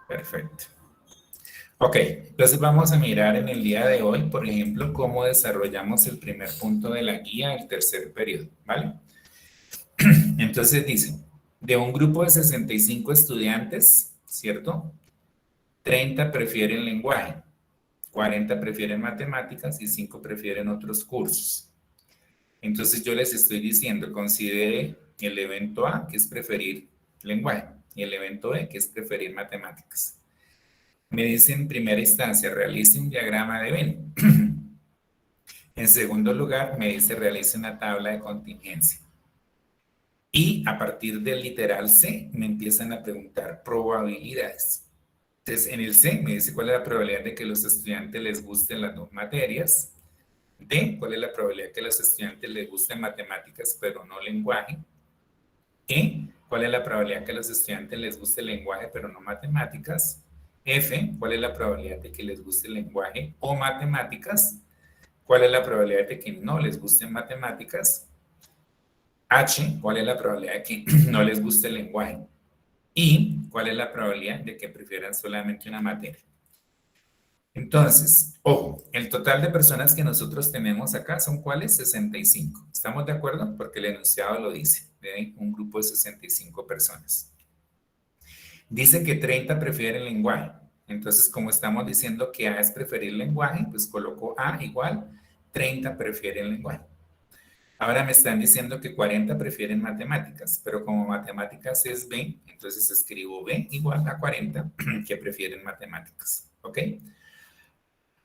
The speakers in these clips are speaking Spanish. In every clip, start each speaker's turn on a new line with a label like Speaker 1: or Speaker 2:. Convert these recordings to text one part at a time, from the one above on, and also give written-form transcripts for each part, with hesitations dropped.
Speaker 1: Perfecto. Ok, entonces vamos a mirar en el día de hoy, por ejemplo, cómo desarrollamos el primer punto de la guía del tercer periodo, ¿vale? Entonces dice, de un grupo de 65 estudiantes, ¿cierto? 30 prefieren lenguaje, 40 prefieren matemáticas y 5 prefieren otros cursos. Entonces yo les estoy diciendo, considere el evento A, que es preferir lenguaje, y el evento B, que es preferir matemáticas. Me dice en primera instancia, realice un diagrama de Venn. En segundo lugar, me dice, realice una tabla de contingencia. Y a partir del literal C, me empiezan a preguntar probabilidades. Entonces, en el C me dice cuál es la probabilidad de que a los estudiantes les gusten las dos materias. D, cuál es la probabilidad de que a los estudiantes les gusten matemáticas, pero no lenguaje. E, cuál es la probabilidad de que a los estudiantes les guste el lenguaje, pero no matemáticas. F, cuál es la probabilidad de que les guste el lenguaje o matemáticas. ¿Cuál es la probabilidad de que no les gusten matemáticas? H, ¿cuál es la probabilidad de que no les guste el lenguaje? Y, ¿cuál es la probabilidad de que prefieran solamente una materia? Entonces, ojo, el total de personas que nosotros tenemos acá son ¿cuáles? 65. ¿Estamos de acuerdo? Porque el enunciado lo dice, ¿ve? Un grupo de 65 personas. Dice que 30 prefieren lenguaje. Entonces, como estamos diciendo que A es preferir lenguaje, pues coloco A igual 30 prefieren lenguaje. Ahora me están diciendo que 40 prefieren matemáticas, pero como matemáticas es B, entonces escribo B igual a 40 que prefieren matemáticas. ¿Ok?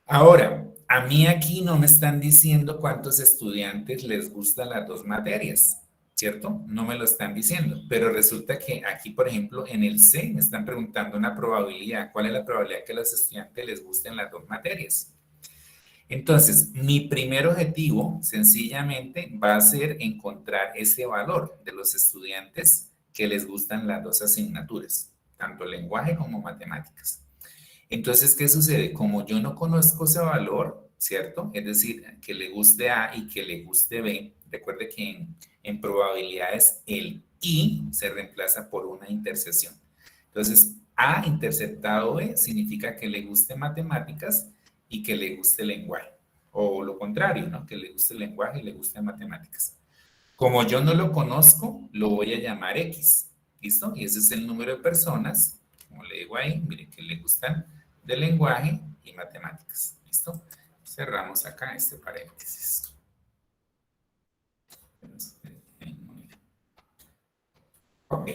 Speaker 1: Ahora, a mí aquí no me están diciendo cuántos estudiantes les gustan las dos materias, ¿cierto? No me lo están diciendo, pero resulta que aquí, por ejemplo, en el C me están preguntando una probabilidad. ¿Cuál es la probabilidad que a los estudiantes les gusten las dos materias? Entonces, mi primer objetivo sencillamente va a ser encontrar ese valor de los estudiantes que les gustan las dos asignaturas, tanto lenguaje como matemáticas. Entonces, ¿qué sucede? Como yo no conozco ese valor, ¿cierto? Es decir, que le guste A y que le guste B, recuerde que en probabilidades el I se reemplaza por una intersección. Entonces, A interceptado B significa que le guste matemáticas y que le guste lenguaje. O lo contrario, ¿no? Que le guste el lenguaje y le guste matemáticas. Como yo no lo conozco, lo voy a llamar X. ¿Listo? Y ese es el número de personas, como le digo ahí, miren que le gustan de lenguaje y matemáticas. ¿Listo? Cerramos acá este paréntesis. Ok.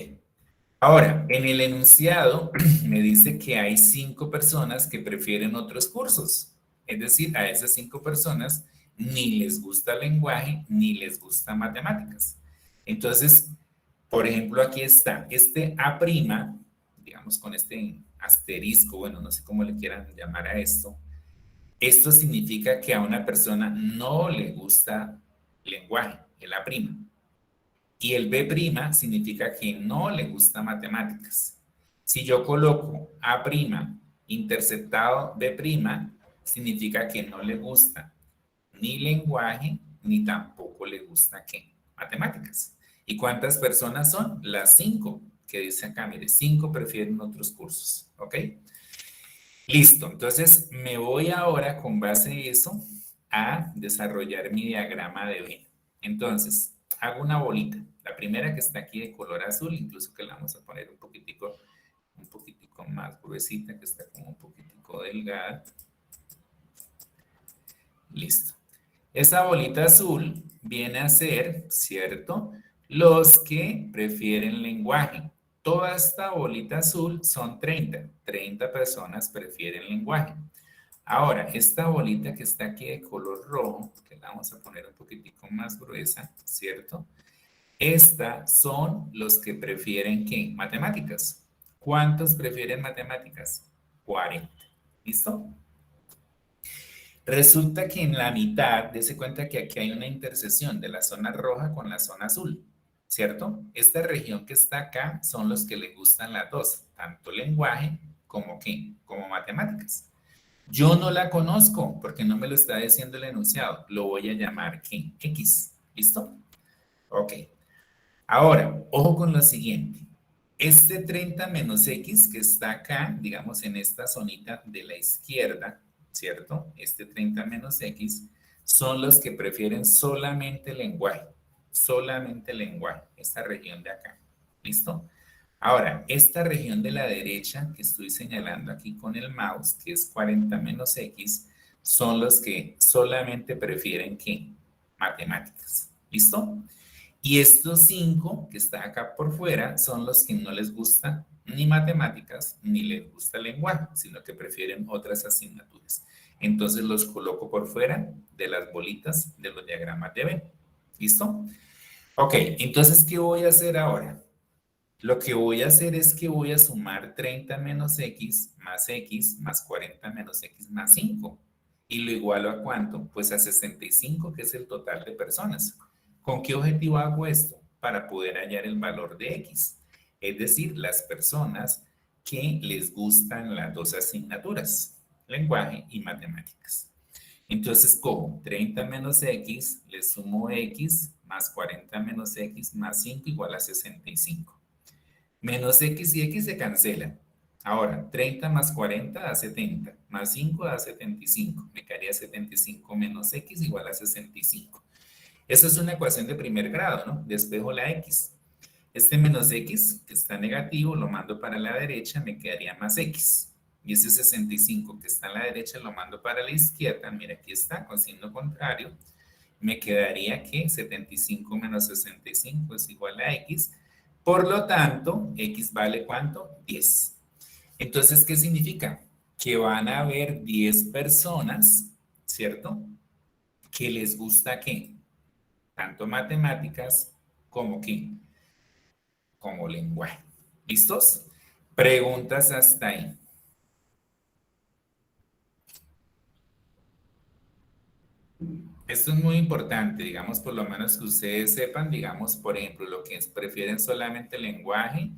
Speaker 1: Ahora, en el enunciado me dice que hay 5 personas que prefieren otros cursos. Es decir, a esas 5 personas ni les gusta lenguaje ni les gusta matemáticas. Entonces, por ejemplo, aquí está este A', digamos con este asterisco, bueno, no sé cómo le quieran llamar a esto. Esto significa que a una persona no le gusta lenguaje, el A'. Y el B' significa que no le gusta matemáticas. Si yo coloco A' interceptado B', significa que no le gusta ni lenguaje, ni tampoco le gusta ¿qué? Matemáticas. ¿Y cuántas personas son? Las 5, que dice acá, mire, 5 prefieren otros cursos, ¿ok? Listo, entonces me voy ahora con base en eso a desarrollar mi diagrama de Venn. Entonces, hago una bolita. La primera que está aquí de color azul, incluso que la vamos a poner un poquitico más gruesita, que está como un poquitico delgada. Listo. Esa bolita azul viene a ser, ¿cierto? Los que prefieren lenguaje. Toda esta bolita azul son 30. 30 personas prefieren lenguaje. Ahora, esta bolita que está aquí de color rojo, que la vamos a poner un poquitico más gruesa, ¿cierto? Estas son los que prefieren ¿qué? Matemáticas. ¿Cuántos prefieren matemáticas? 40. ¿Listo? Resulta que en la mitad, dése cuenta que aquí hay una intersección de la zona roja con la zona azul, ¿cierto? Esta región que está acá son los que le gustan las dos, tanto lenguaje como ¿qué? Como matemáticas. Yo no la conozco porque no me lo está diciendo el enunciado. Lo voy a llamar ¿qué? X. ¿Listo? Ok. Ahora, ojo con lo siguiente. Este 30 menos X que está acá, digamos en esta zonita de la izquierda, ¿cierto? Este 30 menos X son los que prefieren solamente lenguaje, esta región de acá. ¿Listo? Ahora, esta región de la derecha que estoy señalando aquí con el mouse, que es 40 menos X, son los que solamente prefieren ¿qué? Matemáticas. ¿Listo? Y estos 5 que están acá por fuera son los que no les gusta ni matemáticas ni les gusta el lenguaje, sino que prefieren otras asignaturas. Entonces los coloco por fuera de las bolitas de los diagramas de Venn. ¿Listo? Ok, entonces, ¿qué voy a hacer ahora? Lo que voy a hacer es que voy a sumar 30 menos X más 40 menos X más 5. ¿Y lo igualo a cuánto? Pues a 65, que es el total de personas. ¿Con qué objetivo hago esto? Para poder hallar el valor de X. Es decir, las personas que les gustan las dos asignaturas, lenguaje y matemáticas. Entonces cojo 30 menos X, le sumo X más 40 menos X más 5 igual a 65. Menos X y X se cancelan. Ahora, 30 más 40 da 70, más 5 da 75. Me quedaría 75 menos X igual a 65. Esa es una ecuación de primer grado, ¿no? Despejo la X. Este menos X, que está negativo, lo mando para la derecha, me quedaría más X. Y ese 65 que está a la derecha lo mando para la izquierda. Mira, aquí está, con signo contrario. Me quedaría que 75 menos 65 es igual a X. Por lo tanto, X vale ¿cuánto? 10. Entonces, ¿qué significa? Que van a haber 10 personas, ¿cierto? Que les gusta ¿qué? Tanto matemáticas como ¿qué? Como lenguaje. ¿Listos? Preguntas hasta ahí. Esto es muy importante, digamos, por lo menos que ustedes sepan, digamos, por ejemplo, lo que prefieren solamente lenguaje,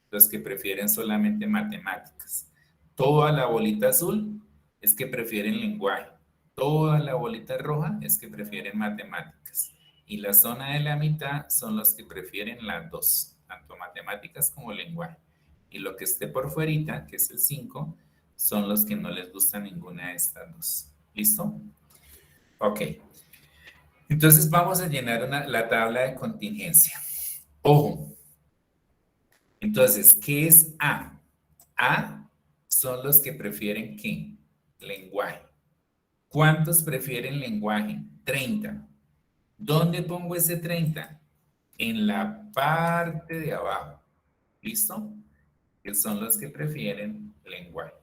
Speaker 1: los que prefieren solamente matemáticas. Toda la bolita azul es que prefieren lenguaje. Toda la bolita roja es que prefieren matemáticas. Y la zona de la mitad son los que prefieren las dos, tanto matemáticas como lenguaje. Y lo que esté por fuerita, que es el 5, son los que no les gusta ninguna de estas dos. ¿Listo? Ok. Entonces vamos a llenar la tabla de contingencia. Ojo. Entonces, ¿qué es A? A son los que prefieren ¿qué? Lenguaje. ¿Cuántos prefieren lenguaje? 30. ¿Dónde pongo ese 30? En la parte de abajo. ¿Listo? Que son los que prefieren lenguaje.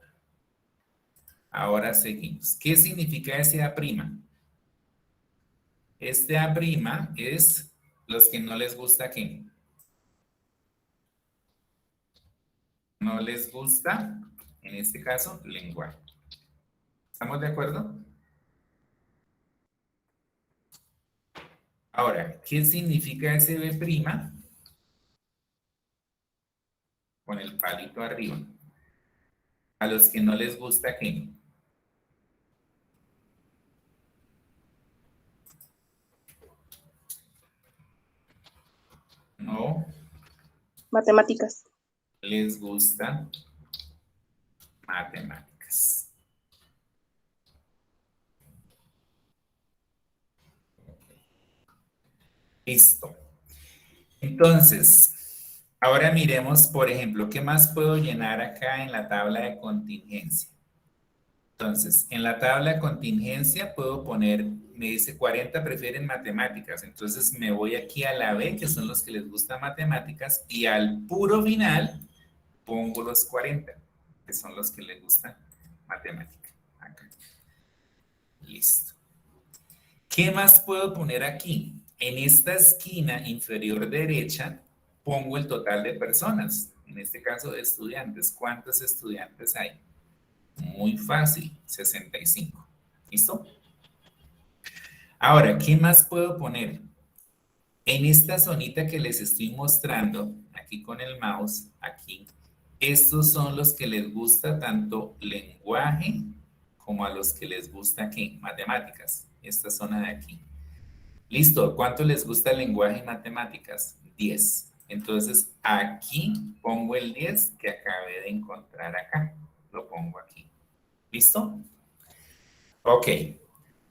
Speaker 1: Ahora seguimos. ¿Qué significa ese A'? Este A' es los que no les gusta ¿qué? No les gusta, en este caso, lenguaje. ¿Estamos de acuerdo? Ahora, ¿qué significa ese B'? Con el palito arriba. A los que no les gusta ¿qué? No
Speaker 2: Matemáticas.
Speaker 1: les gusta matemáticas. Listo. Entonces, ahora miremos, por ejemplo, ¿qué más puedo llenar acá en la tabla de contingencia? Entonces, en la tabla de contingencia puedo poner, me dice 40 prefieren matemáticas, entonces me voy aquí a la B, que son los que les gusta matemáticas, y al puro final pongo los 40, que son los que les gusta matemática. Acá. Listo. ¿Qué más puedo poner aquí? En esta esquina inferior derecha pongo el total de personas, en este caso de estudiantes. ¿Cuántos estudiantes hay? Muy fácil, 65. ¿Listo? Ahora, ¿qué más puedo poner? En esta zonita que les estoy mostrando, aquí con el mouse, aquí, estos son los que les gusta tanto lenguaje como a los que les gusta, ¿qué? Matemáticas, esta zona de aquí. Listo, ¿cuánto les gusta el lenguaje y matemáticas? 10. Entonces, aquí pongo el 10 que acabé de encontrar acá. Lo pongo aquí. ¿Listo? Ok.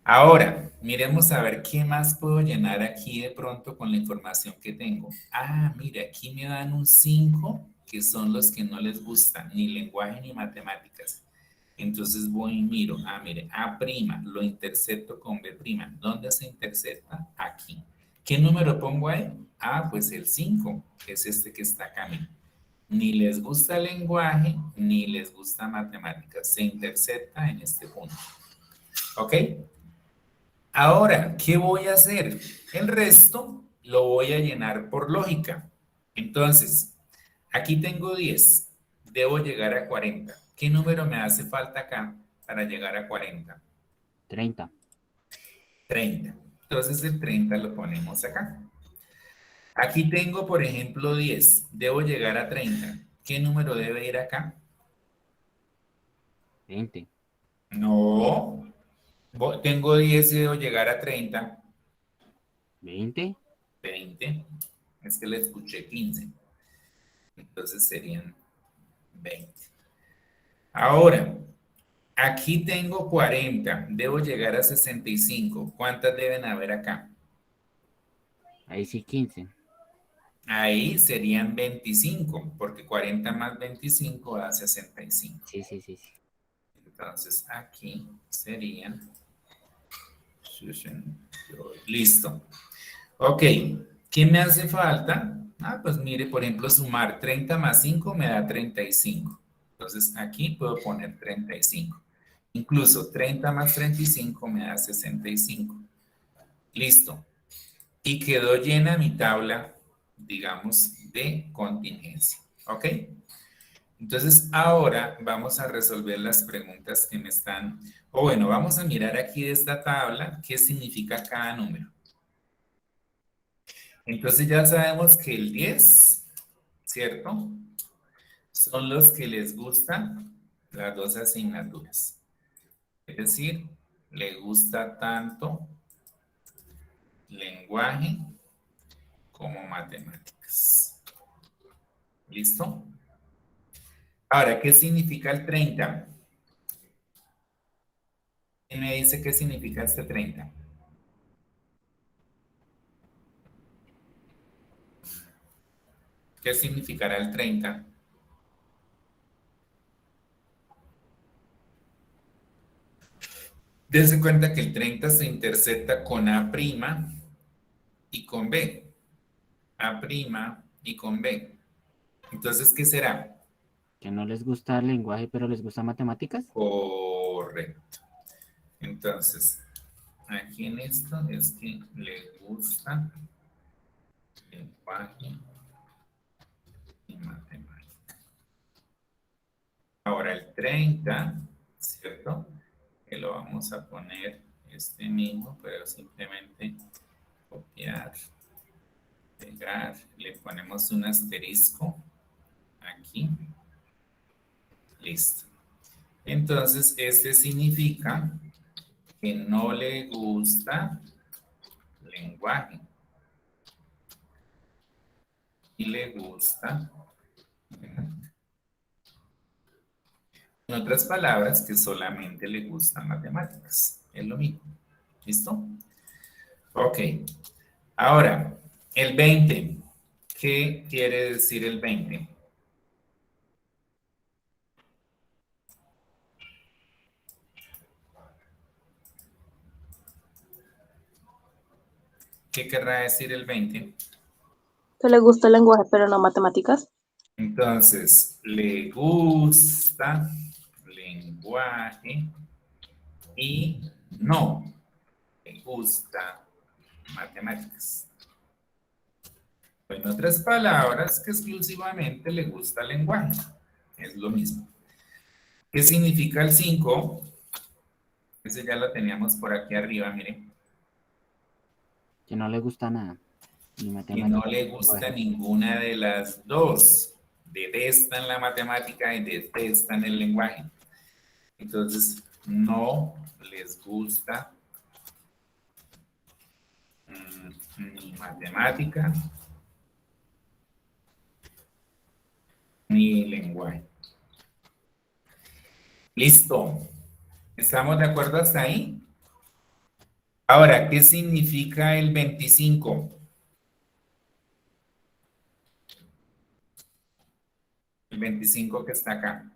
Speaker 1: Ahora, miremos a ver qué más puedo llenar aquí de pronto con la información que tengo. Ah, mire, aquí me dan un 5 que son los que no les gustan ni lenguaje ni matemáticas. Entonces voy y miro, mire, A', lo intercepto con B'. ¿Dónde se intercepta? Aquí. ¿Qué número pongo ahí? Pues el 5, que es este que está acá, mire. Ni les gusta el lenguaje, ni les gusta matemáticas. Se intercepta en este punto. ¿Ok? Ahora, ¿qué voy a hacer? El resto lo voy a llenar por lógica. Entonces, aquí tengo 10. Debo llegar a 40. ¿Qué número me hace falta acá para llegar a 40?
Speaker 3: 30.
Speaker 1: 30. Entonces el 30 lo ponemos acá. Aquí tengo, por ejemplo, 10. Debo llegar a 30. ¿Qué número debe ir acá?
Speaker 3: 20.
Speaker 1: No. Tengo 10 y debo llegar a 30.
Speaker 3: 20.
Speaker 1: 20. Es que le escuché 15. Entonces serían 20. Ahora, aquí tengo 40. Debo llegar a 65. ¿Cuántas deben haber acá?
Speaker 3: Ahí sí 15.
Speaker 1: Ahí serían 25, porque 40 más 25 da 65.
Speaker 3: Sí, sí, sí, sí.
Speaker 1: Entonces aquí serían 68. Listo. Ok, ¿qué me hace falta? Pues mire, por ejemplo, sumar 30 más 5 me da 35. Entonces aquí puedo poner 35. Incluso 30 más 35 me da 65. Listo. Y quedó llena mi tabla, digamos, de contingencia. ¿Ok? Entonces, ahora vamos a resolver las preguntas que me están... O bueno, vamos a mirar aquí de esta tabla qué significa cada número. Entonces ya sabemos que el 10, ¿cierto? Son los que les gustan las dos asignaturas. Es decir, le gusta tanto lenguaje como matemáticas. ¿Listo? Ahora, ¿qué significa el 30? ¿Quién me dice qué significa este 30? ¿Qué significará el 30? Dense cuenta que el 30 se intercepta con A' y con B. A' y con B. Entonces, ¿qué será?
Speaker 3: Que no les gusta el lenguaje, pero les gusta matemáticas.
Speaker 1: Correcto. Entonces, aquí en esto es que le gusta lenguaje y matemática. Ahora el 30, ¿cierto? Que lo vamos a poner este mismo, pero simplemente copiar, pegar, le ponemos un asterisco aquí. Listo. Entonces, este significa que no le gusta lenguaje y le gusta, en otras palabras, que solamente le gustan matemáticas. Es lo mismo. ¿Listo? Ok. Ahora, el 20. ¿Qué quiere decir el 20? ¿Qué querrá decir el 20?
Speaker 2: ¿Que le gusta el lenguaje pero no matemáticas?
Speaker 1: Entonces, le gusta lenguaje y no le gusta matemáticas. En otras palabras, que exclusivamente le gusta el lenguaje. Es lo mismo. ¿Qué significa el 5? Ese ya lo teníamos por aquí arriba, miren.
Speaker 3: Que no les gusta nada. Ni
Speaker 1: Que no
Speaker 3: matemáticas
Speaker 1: le
Speaker 3: ni
Speaker 1: gusta
Speaker 3: lenguaje.
Speaker 1: ninguna de las dos. Detestan la matemática y detestan el lenguaje. Entonces, no les gusta ni matemática ni lenguaje. Listo. ¿Estamos de acuerdo hasta ahí? Ahora, ¿qué significa el 25? El 25 que está acá.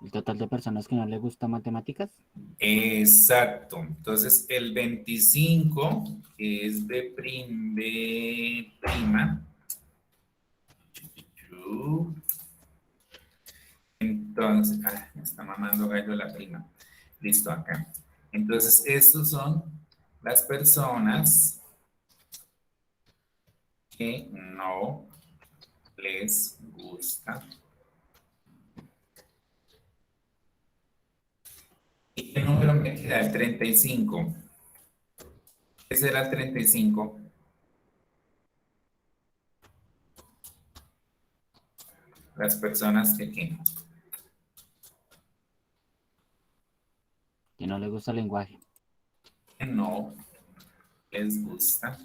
Speaker 3: El total de personas que no les gusta matemáticas.
Speaker 1: Exacto. Entonces, el 25, que es B', B', entonces, me está mamando gallo la prima. Listo, acá. Entonces, estos son las personas que no les gusta. ¿Y qué número me queda? El 35. ¿Qué será el 35? Las personas
Speaker 3: Que no les gusta el lenguaje.
Speaker 1: no les gusta.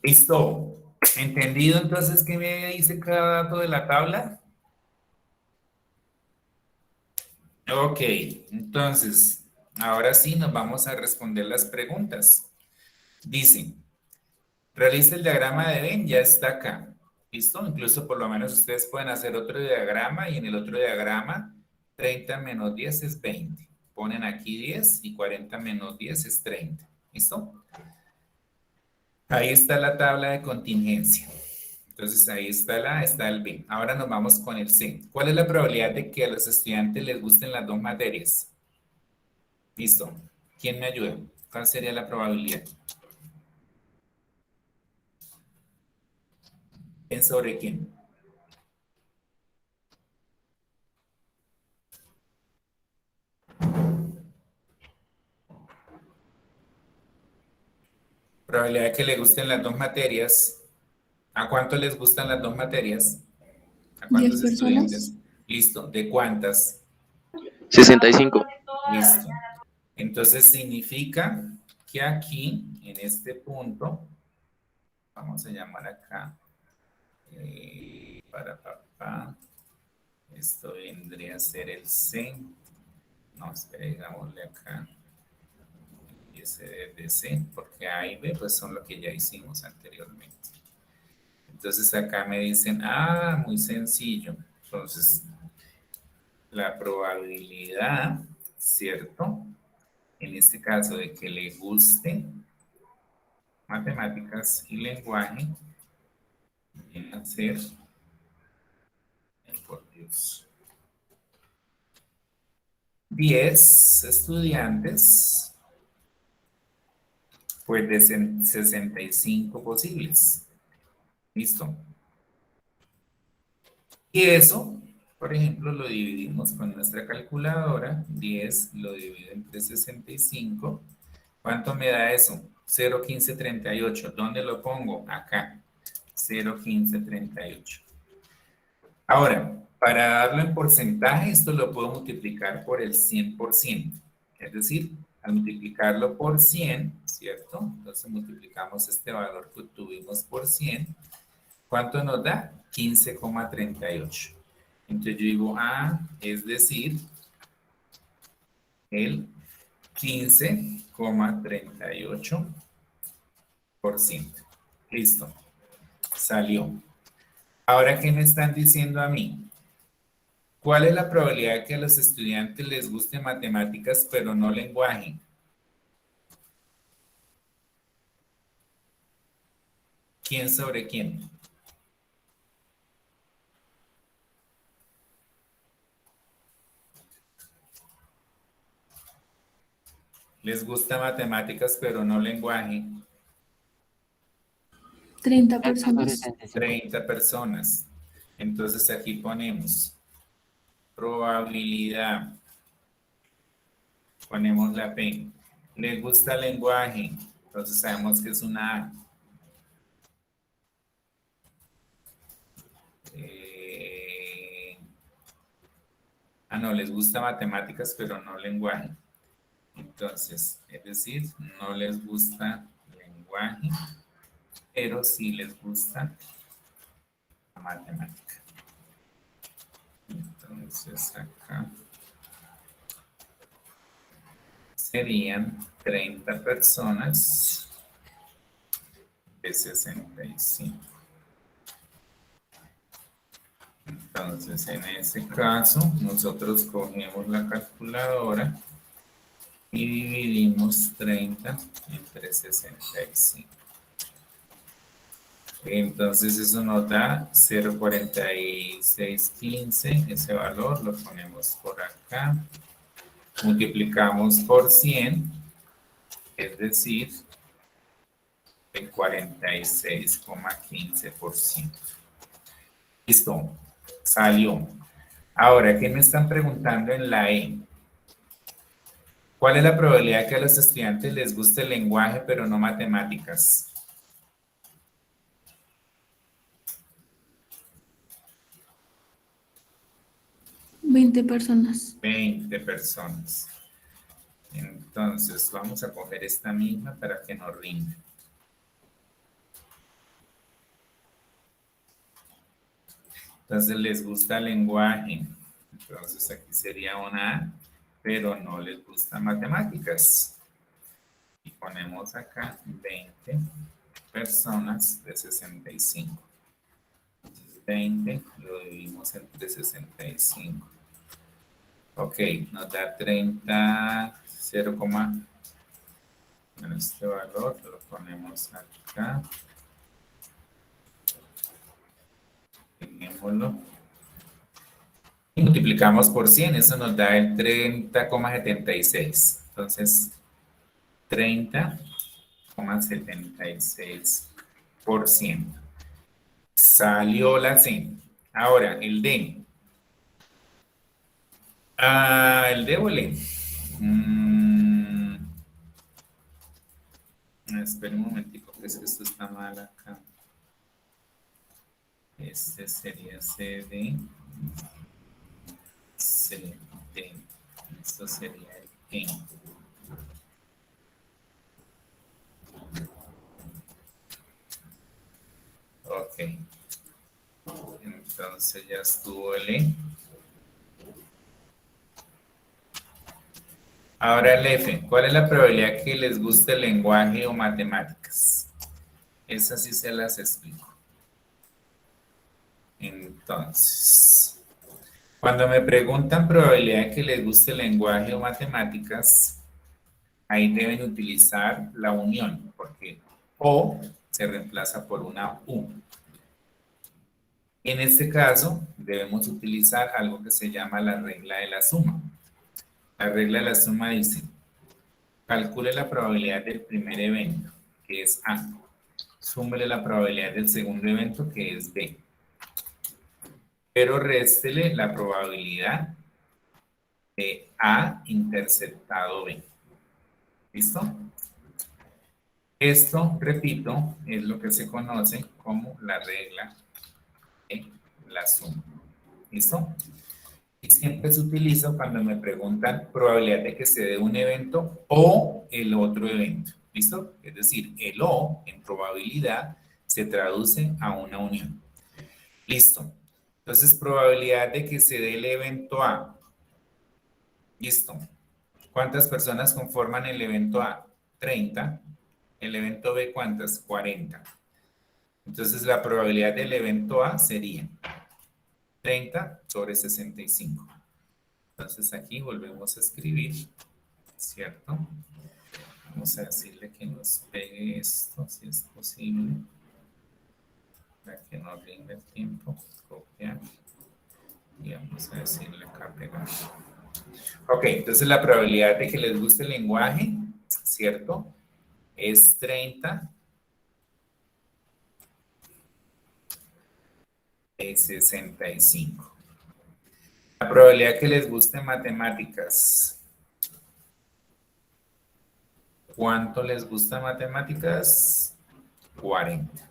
Speaker 1: Listo. ¿Entendido entonces qué me dice cada dato de la tabla? Ok, entonces, ahora sí nos vamos a responder las preguntas. Dice, realiza el diagrama de Venn, ya está acá. ¿Listo? Incluso por lo menos ustedes pueden hacer otro diagrama y en el otro diagrama 30 menos 10 es 20. Ponen aquí 10 y 40 menos 10 es 30. ¿Listo? Ahí está la tabla de contingencia. Entonces ahí está la A, está el B. Ahora nos vamos con el C. ¿Cuál es la probabilidad de que a los estudiantes les gusten las dos materias? Listo. ¿Quién me ayuda? ¿Cuál sería la probabilidad? ¿Quién sobre quién? Probabilidad de que le gusten las dos materias. ¿A cuánto les gustan las dos materias? ¿A
Speaker 4: 10
Speaker 1: cuántos
Speaker 4: personas.
Speaker 1: estudiantes? Listo. ¿De cuántas?
Speaker 5: 65.
Speaker 1: Listo. Entonces significa que aquí, en este punto, vamos a llamar acá, para papá, esto vendría a ser el C. No, espera, digámosle acá. Y ese de C, porque A y B pues son lo que ya hicimos anteriormente. Entonces acá me dicen, muy sencillo. Entonces, la probabilidad, ¿cierto? En este caso de que le guste matemáticas y lenguaje, viene a ser, por Dios, 10 estudiantes, pues de 65 posibles. ¿Listo? Y eso, por ejemplo, lo dividimos con nuestra calculadora. 10 lo divido entre 65. ¿Cuánto me da eso? 0,1538. ¿Dónde lo pongo? Acá. 0,1538. Ahora, para darlo en porcentaje, esto lo puedo multiplicar por el 100%. Es decir, al multiplicarlo por 100, ¿cierto? Entonces multiplicamos este valor que tuvimos por 100. ¿Cuánto nos da? 15,38. Entonces yo digo, es decir, el 15,38%. Listo. Salió. Ahora, ¿qué me están diciendo a mí? ¿Cuál es la probabilidad de que a los estudiantes les guste matemáticas pero no lenguaje? ¿Quién sobre quién? Les gusta matemáticas pero no lenguaje.
Speaker 4: 30
Speaker 3: 30 sobre
Speaker 4: personas.
Speaker 3: 35.
Speaker 1: 30 personas. Entonces aquí ponemos probabilidad. Ponemos la P. ¿Les gusta el lenguaje? Entonces sabemos que es una A. No, les gusta matemáticas, pero no lenguaje. Entonces, es decir, no les gusta lenguaje, pero sí les gusta la matemática. Entonces, acá serían 30 personas de 65. Entonces, en ese caso, nosotros cogemos la calculadora y dividimos 30 entre 65. Entonces, eso nos da 0,4615. Ese valor lo ponemos por acá. Multiplicamos por 100, es decir, el 46,15%. Listo, salió. Ahora, ¿qué me están preguntando en la E? ¿Cuál es la probabilidad de que a los estudiantes les guste el lenguaje pero no matemáticas?
Speaker 2: personas.
Speaker 1: 20 personas. Entonces, vamos a coger esta misma para que nos rinda. Entonces, les gusta el lenguaje. Entonces, aquí sería una A, pero no les gusta matemáticas. Y ponemos acá 20 personas de 65. Entonces, 20 lo dividimos entre 65. Ok, nos da 30, 0, bueno, este valor lo ponemos acá. Dejémoslo. Y multiplicamos por 100, eso nos da el 30,76. Entonces, 30,76%. Salió la C. Ahora, el D. El D o el E. Espera un momentico, que es que esto está mal acá. Este sería CD. CD. Esto sería el E. Ok. Entonces ya estuvo el E. Ahora el F. ¿Cuál es la probabilidad que les guste el lenguaje o matemáticas? Esas sí se las explico. Entonces, cuando me preguntan probabilidad de que les guste el lenguaje o matemáticas, ahí deben utilizar la unión, porque O se reemplaza por una U. En este caso, debemos utilizar algo que se llama la regla de la suma. La regla de la suma dice, calcule la probabilidad del primer evento, que es A. Súmele la probabilidad del segundo evento, que es B. Pero réstele la probabilidad de A interceptado B. ¿Listo? Esto, repito, es lo que se conoce como la regla de la suma. ¿Listo? Y siempre se utiliza cuando me preguntan probabilidad de que se dé un evento o el otro evento. ¿Listo? Es decir, el O en probabilidad se traduce a una unión. Listo. Entonces, probabilidad de que se dé el evento A. Listo. ¿Cuántas personas conforman el evento A? 30. El evento B, ¿cuántas? 40. Entonces, la probabilidad del evento A sería 30 sobre 65. Entonces, aquí volvemos a escribir, ¿cierto? Vamos a decirle que nos pegue esto, si es posible, para que no rinda el tiempo. Copiar. Y vamos a decirle acá pegar. Ok, entonces la probabilidad de que les guste el lenguaje, ¿cierto? Es 30 de 65. La probabilidad que les guste matemáticas. ¿Cuánto les gusta matemáticas? 40.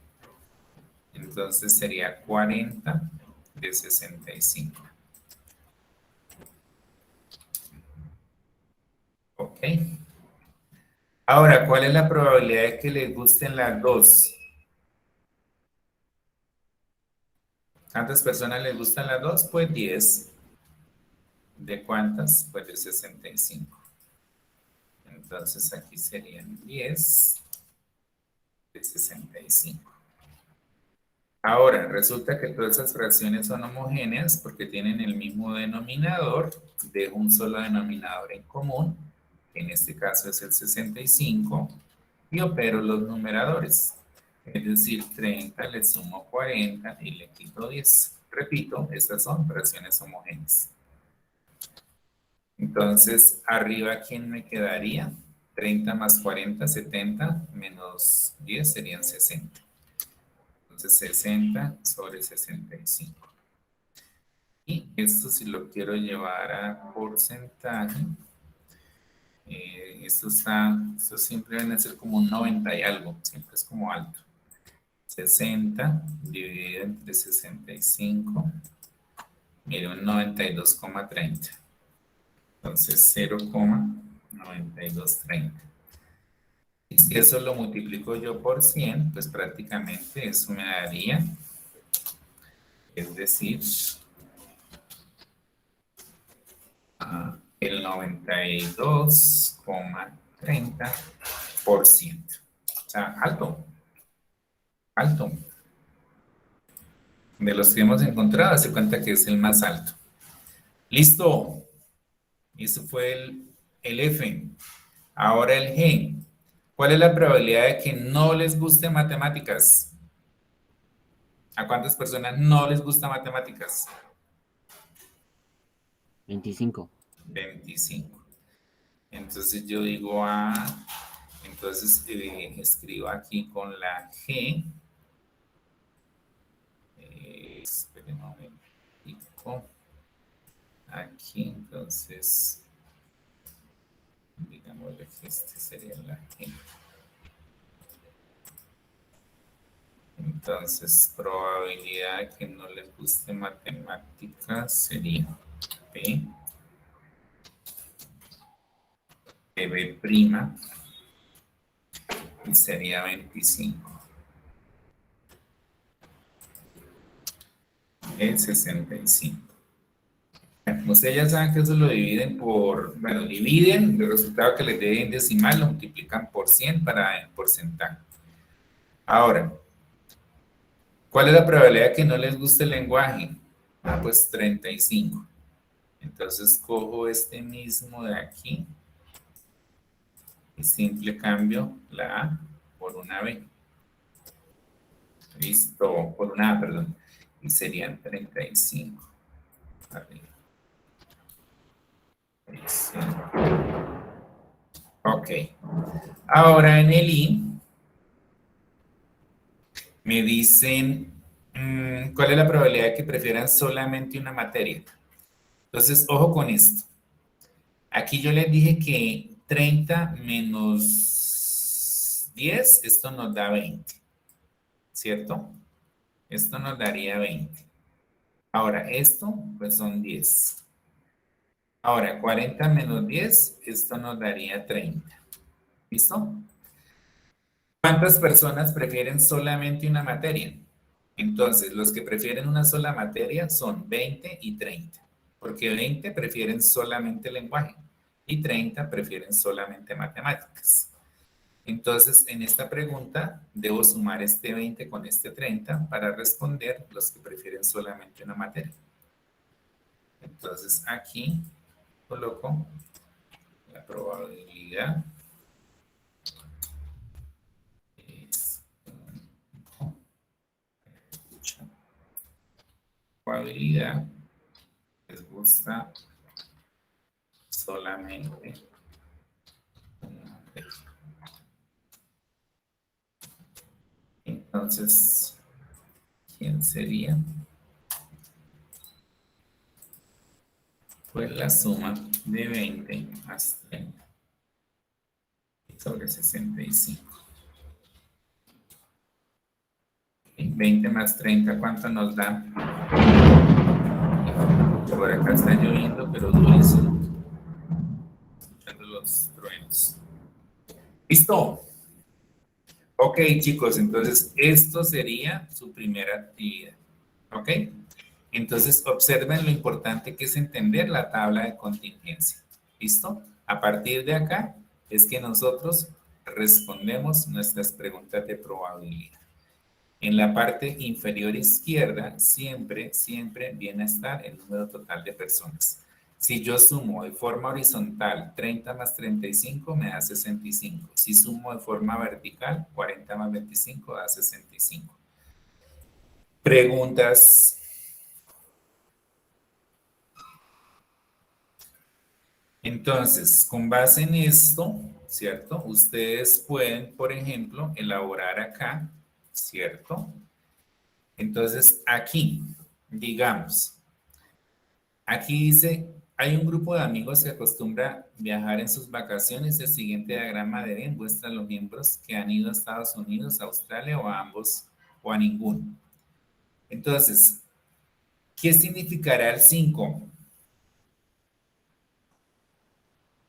Speaker 1: Entonces sería 40 de 65. Ok. Ahora, ¿cuál es la probabilidad de que les gusten las dos? ¿Cuántas personas les gustan las dos? Pues 10. ¿De cuántas? Pues de 65. Entonces aquí serían 10 de 65. Ahora, resulta que todas esas fracciones son homogéneas porque tienen el mismo denominador, dejo un solo denominador en común, que en este caso es el 65, y opero los numeradores. Es decir, 30 le sumo 40 y le quito 10. Repito, estas son fracciones homogéneas. Entonces, arriba, ¿quién me quedaría? 30 más 40, 70, menos 10 serían 60. Entonces, 60 sobre 65. Y esto, si lo quiero llevar a porcentaje, esto siempre viene a ser como un 90 y algo, siempre es como alto. 60 dividido entre 65, mire, un 92,30. Entonces, 0,9230. Y si eso lo multiplico yo por 100, pues prácticamente eso me daría, es decir, el 92,30%. O sea, alto. Alto. De los que hemos encontrado, se cuenta que es el más alto. ¡Listo! Eso fue el F. Ahora el G. ¿Cuál es la probabilidad de que no les guste matemáticas? ¿A cuántas personas no les gusta matemáticas?
Speaker 3: 25.
Speaker 1: 25. Entonces yo digo entonces escribo aquí con la G. Esperen un momentico. Aquí, entonces, digamos que este sería la G. Entonces, probabilidad que no les guste matemáticas sería P. PB' y sería 25. El 65. Ustedes ya saben que eso lo dividen dividen el resultado que les dé en decimal, lo multiplican por 100 para el porcentaje. Ahora, ¿cuál es la probabilidad de que no les guste el lenguaje? Pues 35. Entonces cojo este mismo de aquí y simple cambio la A por una B. Listo, por una A, perdón. Y serían 35. Arriba. Ok. Ahora en el I me dicen cuál es la probabilidad de que prefieran solamente una materia. Entonces, ojo con esto. Aquí yo les dije que 30 menos 10, esto nos da 20. ¿Cierto? Esto nos daría 20. Ahora, esto pues son 10. Ahora, 40 menos 10, esto nos daría 30. ¿Listo? ¿Cuántas personas prefieren solamente una materia? Entonces, los que prefieren una sola materia son 20 y 30. Porque 20 prefieren solamente lenguaje y 30 prefieren solamente matemáticas. Entonces, en esta pregunta, debo sumar este 20 con este 30 para responder los que prefieren solamente una materia. Entonces, aquí coloco la probabilidad les gusta solamente una materia. Entonces, ¿quién sería? Pues la suma de 20 más 30 sobre 65. 20 más 30, ¿cuánto nos da? Por acá está lloviendo, pero durísimo. Escuchando los truenos. ¿Listo? Ok, chicos, entonces esto sería su primera actividad. ¿Ok? Entonces observen lo importante que es entender la tabla de contingencia. ¿Listo? A partir de acá es que nosotros respondemos nuestras preguntas de probabilidad. En la parte inferior izquierda siempre viene a estar el número total de personas. Si yo sumo de forma horizontal 30 más 35 me da 65. Si sumo de forma vertical 40 más 25 da 65. Preguntas. Entonces, con base en esto, ¿cierto? Ustedes pueden, por ejemplo, elaborar acá, ¿cierto? Entonces, aquí, digamos, aquí dice, hay un grupo de amigos que acostumbra viajar en sus vacaciones. El siguiente diagrama de Venn muestra los miembros que han ido a Estados Unidos, a Australia o a ambos o a ninguno. Entonces, ¿qué significará el 5?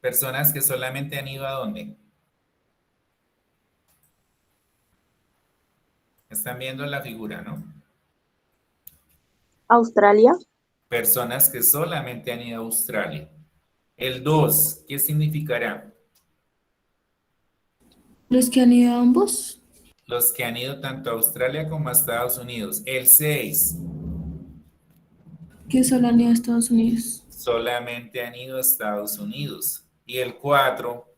Speaker 1: Personas que solamente han ido a ¿dónde? Están viendo la figura, ¿no?
Speaker 2: Australia,
Speaker 1: Personas que solamente han ido a Australia. El 2, ¿qué significará?
Speaker 4: Los que han ido a ambos,
Speaker 1: Los que han ido tanto a Australia como a Estados Unidos. El 6,
Speaker 4: que solo han ido a Estados Unidos.
Speaker 1: solamente han ido a Estados Unidos. Y el 4,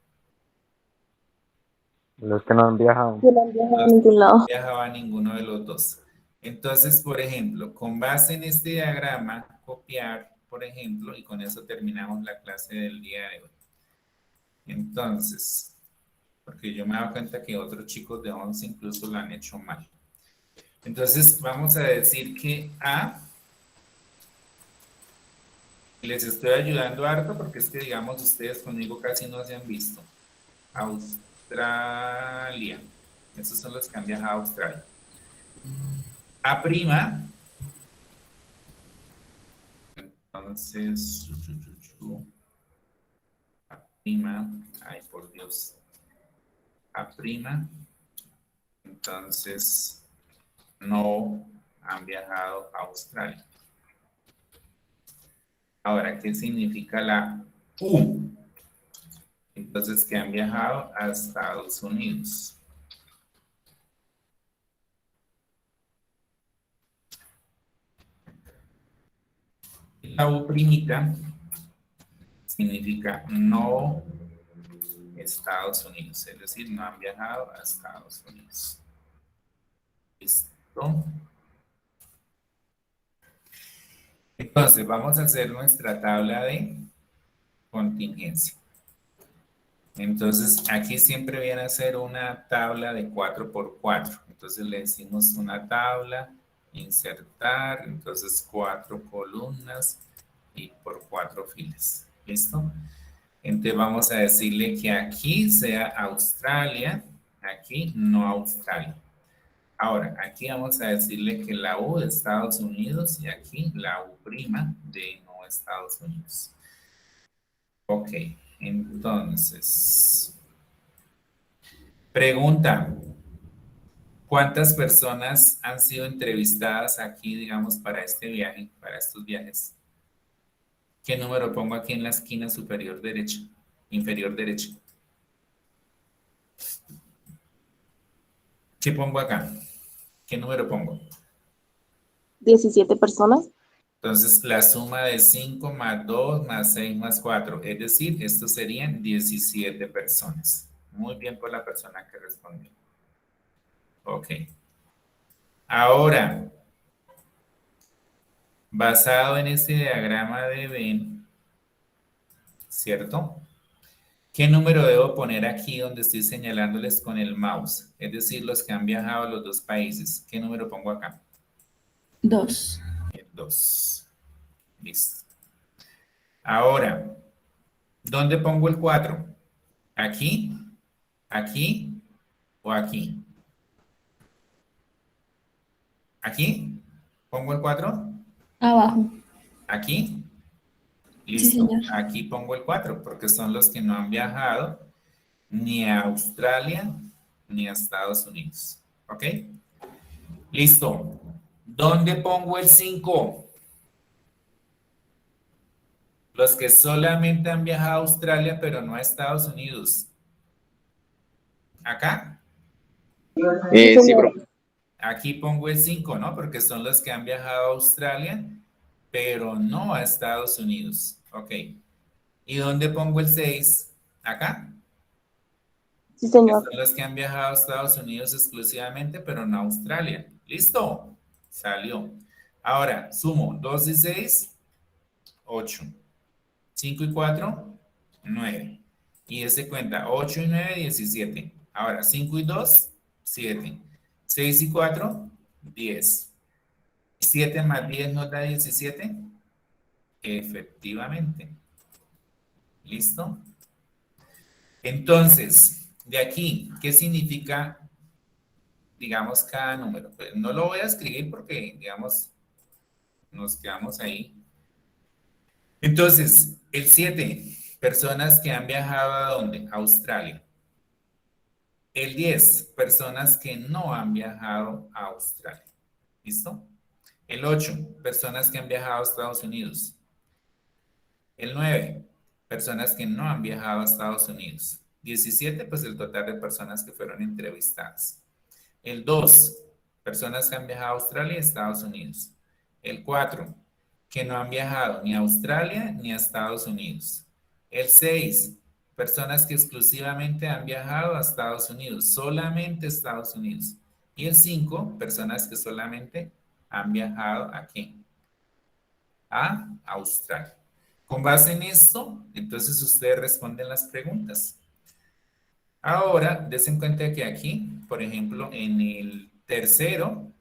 Speaker 6: Los que no han viajado.
Speaker 2: que no han viajado a
Speaker 1: los que
Speaker 2: ningún
Speaker 1: no
Speaker 2: lado.
Speaker 1: viajaba ninguno de los dos. Entonces, por ejemplo, con base en este diagrama, copiar, por ejemplo, y con eso terminamos la clase del día de hoy. Entonces, porque yo me he dado cuenta que otros chicos de 11 incluso lo han hecho mal. Entonces, vamos a decir que A, les estoy ayudando harto porque es que, digamos, ustedes conmigo casi no se han visto. Australia. Esos son los que han viajado a Australia. A prima. Entonces, A prima. Ay, por Dios. A prima. Entonces, no han viajado a Australia. Ahora, ¿qué significa la U? Entonces, que han viajado a Estados Unidos. La U primita significa no Estados Unidos, es decir, no han viajado a Estados Unidos. ¿Listo? Entonces, vamos a hacer nuestra tabla de contingencia. Entonces, aquí siempre viene a ser una tabla de 4x4. Entonces, le decimos una tabla, insertar, entonces 4 columnas y por 4 filas. ¿Listo? Entonces, vamos a decirle que aquí sea Australia, aquí no Australia. Ahora, aquí vamos a decirle que la U de Estados Unidos y aquí la U prima de no Estados Unidos. Ok, entonces, pregunta, ¿cuántas personas han sido entrevistadas aquí, digamos, para este viaje, para estos viajes? ¿Qué número pongo aquí en la esquina superior derecha, inferior derecha? ¿Qué pongo acá? ¿Qué número pongo?
Speaker 2: 17 personas.
Speaker 1: Entonces, la suma de 5 más 2 más 6 más 4, es decir, estos serían 17 personas. Muy bien por la persona que respondió. Ok. Ahora, basado en este diagrama de Venn, ¿cierto? ¿Qué número debo poner aquí donde estoy señalándoles con el mouse? Es decir, los que han viajado a los dos países. ¿Qué número pongo acá?
Speaker 4: 2.
Speaker 1: El 2. Listo. Ahora, ¿dónde pongo el 4? ¿Aquí? ¿Aquí? ¿O aquí? ¿Aquí? ¿Pongo el 4?
Speaker 4: Abajo.
Speaker 1: ¿Aquí?
Speaker 4: Sí,
Speaker 1: Listo.
Speaker 4: señor.
Speaker 1: Aquí pongo el 4 porque son los que no han viajado ni a Australia, ni a Estados Unidos. ¿Ok? Listo. ¿Dónde pongo el 5? Los que solamente han viajado a Australia, pero no a Estados Unidos. ¿Acá?
Speaker 5: Sí, bro.
Speaker 1: Aquí pongo el 5, ¿no? Porque son los que han viajado a Australia, pero no a Estados Unidos. Ok. ¿Y dónde pongo el 6? ¿Acá?
Speaker 2: Sí,
Speaker 1: Que
Speaker 2: señor.
Speaker 1: son los que han viajado a Estados Unidos exclusivamente, pero no a Australia. ¿Listo? Salió. Ahora, sumo 2 y 6, 8. 5 y 4, 9. Y ese cuenta 8 y 9, 17. Ahora, 5 y 2, 7. 6 y 4, 10. 7 más 10 nos da 17. Efectivamente. ¿Listo? Entonces, de aquí, ¿qué significa, digamos, cada número? Pues no lo voy a escribir porque, digamos, nos quedamos ahí. Entonces, el 7, personas que han viajado ¿a dónde? A Australia. El 10, personas que no han viajado a Australia. ¿Listo? El 8, personas que han viajado a Estados Unidos. El 9, personas que no han viajado a Estados Unidos. 17, pues el total de personas que fueron entrevistadas. El 2, personas que han viajado a Australia y Estados Unidos. El 4, que no han viajado ni a Australia ni a Estados Unidos. El 6, personas que exclusivamente han viajado a Estados Unidos, solamente Estados Unidos. Y el 5, personas que solamente han viajado aquí, a Australia. Con base en esto, entonces ustedes responden las preguntas. Ahora, des en cuenta que aquí, por ejemplo, en el tercero,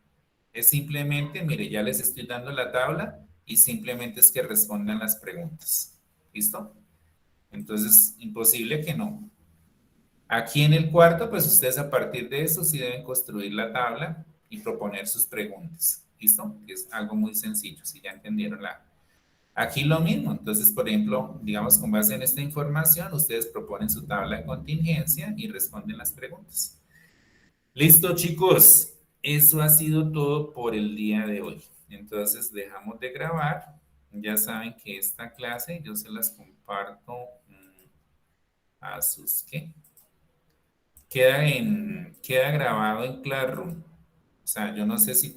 Speaker 1: es simplemente, mire, ya les estoy dando la tabla y simplemente es que respondan las preguntas. ¿Listo? Entonces, imposible que no. Aquí en el cuarto, pues ustedes a partir de eso sí deben construir la tabla y proponer sus preguntas. ¿Listo? Es algo muy sencillo, si ya entendieron la... Aquí lo mismo, entonces, por ejemplo, digamos, con base en esta información, ustedes proponen su tabla de contingencia y responden las preguntas. Listo, chicos. Eso ha sido todo por el día de hoy. Entonces, dejamos de grabar. Ya saben que esta clase yo se las comparto a sus, ¿qué? Queda grabado en Classroom. O sea, yo no sé si